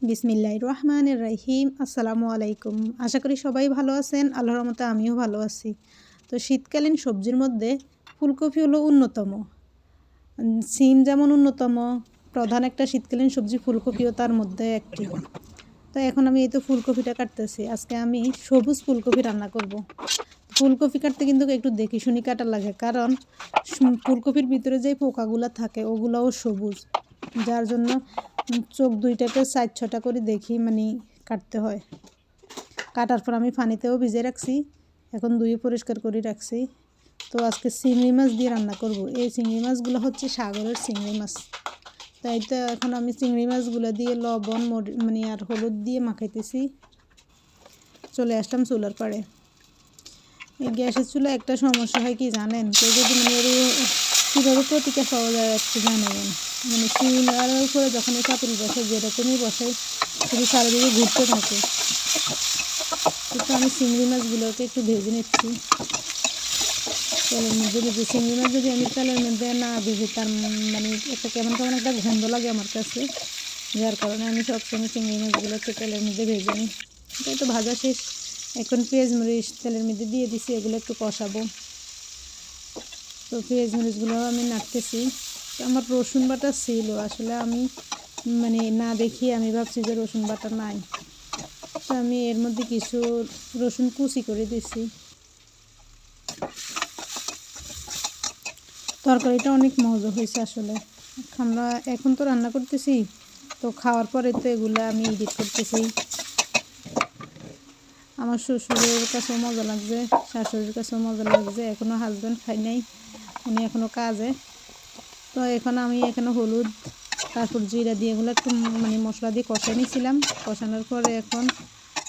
বিসমিল্লাহির রহমানির রহিম। আসসালামু আলাইকুম। আশা করি সবাই ভালো আছেন। আল্লাহর রহমতে আমিও ভালো আছি। তো শীতকালীন সবজির মধ্যে ফুলকপি হলো অন্যতম। সিম যেমন অন্যতম, প্রধান একটা শীতকালীন সবজি ফুলকপিও তার মধ্যে একটি। তো এখন আমি এই তো ফুলকপিটা কাটতেছি। আজকে আমি সবুজ ফুলকপি রান্না করব। ফুলকপি কাটতে কিন্তু একটু দেখি শুনি কাটা লাগে, কারণ ফুলকপির ভিতরে যে পোকাগুলো থাকে ওগুলোও সবুজ, যার জন্য চোখ দুইটাকে 4-6টা করে দেখি কাটতে হয়। কাটার পর আমি পানিতেও ভিজে রাখছি, এখন ধুয়ে পরিষ্কার করে রাখছি। তো আজকে চিংড়ি মাছ দিয়ে রান্না করব। এই চিংড়ি মাছগুলো হচ্ছে সাগরের চিংড়ি মাছ। তাই তো এখন আমি চিংড়ি মাছগুলো দিয়ে লবণ আর হলুদ দিয়ে মাখাইতেছি। চলে আসলাম চুলার পাড়ে। এই গ্যাসের চুলা একটা সমস্যা হয় কি জানেন, কেউ যদি কীভাবে প্রতিকার পাওয়া যায় একটু জানাবেন। চুলার উপরে যখন এই পাতিল বসে যেরকমই বসে শুধু চারিদিকে ঘুরতে থাকে। কিন্তু আমি চিংড়ি মাছগুলোকে একটু ভেজে নিচ্ছি তেলের মধ্যে। চিংড়ি মাছ যদি আমি তেলের মধ্যে না ভেজে তার একটা কেমন একটা গন্ধ লাগে আমার কাছে, যার কারণে আমি সবসময় চিংড়ি মাছগুলোকে তেলের মধ্যে ভেজে নিই। এটাই তো ভাজা শেষ। এখন পেঁয়াজ মরিচ তেলের মধ্যে দিয়ে দিছি, এগুলো একটু কষাবো। তো পেঁয়াজ মরিচগুলো আমি নাড়তেছি। আমার রসুন বাটা ছিল, আসলে আমি না দেখিয়ে আমি ভাবছি যে রসুন বাটা নাই, তো আমি এর মধ্যে কিছু রসুন কুচি করে দিছি। তরকারিটা অনেক মজা হয়েছে আসলে। আমরা এখন তো রান্না করতেছি, তো খাওয়ার পরে তো এগুলো আমি এডিট করতেছি। আমার শ্বশুরের কাছেও মজা লাগছে, শাশুড়ির কাছেও মজা লাগছে। এখনও হাজব্যান্ড খাই নাই, উনি এখনও কাজে। তো এখন আমি এখানে হলুদ তারপর জিরা দিয়ে এগুলো একটু মশলা দিয়ে কষাই নিয়েছিলাম। কষানোর পরে এখন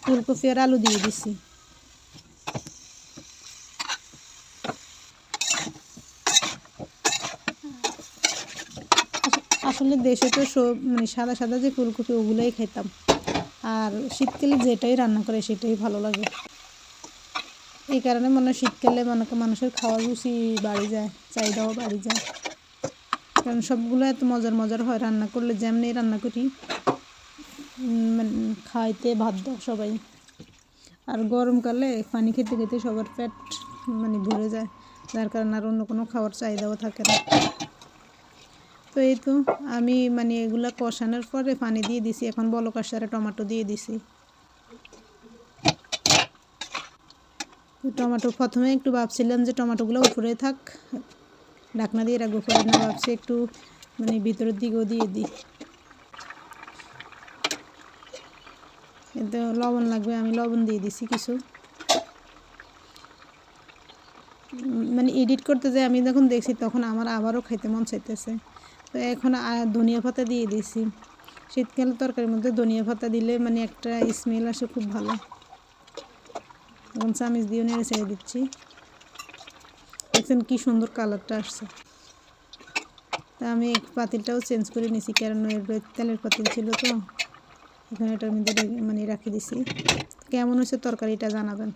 ফুলকপি আর আলু দিয়ে দিছি। আসলে দেশে তো সব সাদা সাদা যে ফুলকপি ওগুলোই খেতাম, আর শীতকালে যেটাই রান্না করে সেটাই ভালো লাগে। এই কারণে শীতকালে মানুষের খাওয়ার রুচি বাড়ি যায়, চাহিদাও বাড়ি যায়, কারণ সবগুলো এত মজার মজার হয় রান্না করলে। যেমনি রান্না করি খাইতে বাধ্য সবাই। আর গরমকালে পানি খেতে খেতে সবার পেট ভরে যায়, যার কারণে আর অন্য কোনো খাওয়ার চাহিদাও থাকে না। তো এই তো আমি এগুলা কষানোর পরে পানি দিয়ে দিছি। এখন বলক আসারে টমেটো দিয়ে দিছি। টমেটো প্রথমে একটু ভাবছিলাম যে টমেটোগুলো উপরে থাক, ঢাকনা দিয়ে রাখবো, পরে না ভাবছি একটু ভিতরের দিকেও দিয়ে দিই। এতে লবণ লাগবে, আমি লবণ দিয়ে দিছি কিছু। এডিট করতে যে আমি যখন দেখছি তখন আমার আবারও খাইতে মন চাইতেছে। তো এখন ধনিয়া পাতা দিয়ে দিছি। শীতকালে তরকারির মধ্যে ধনিয়া পাতা দিলে একটা স্মেল আসে, খুব ভালো। এখন চামিচ দিয়ে নেড়ে ছেড়ে দিচ্ছি। দেখছেন কি সুন্দর কালারটা আসছে। তা আমি পাতিলটাও চেঞ্জ করে নিছি, কারণ এর তেলের পাতিল ছিল, তো এখন এটার মধ্যে রাখি দিছি। কেমন হয়েছে তরকারিটা জানাবেন।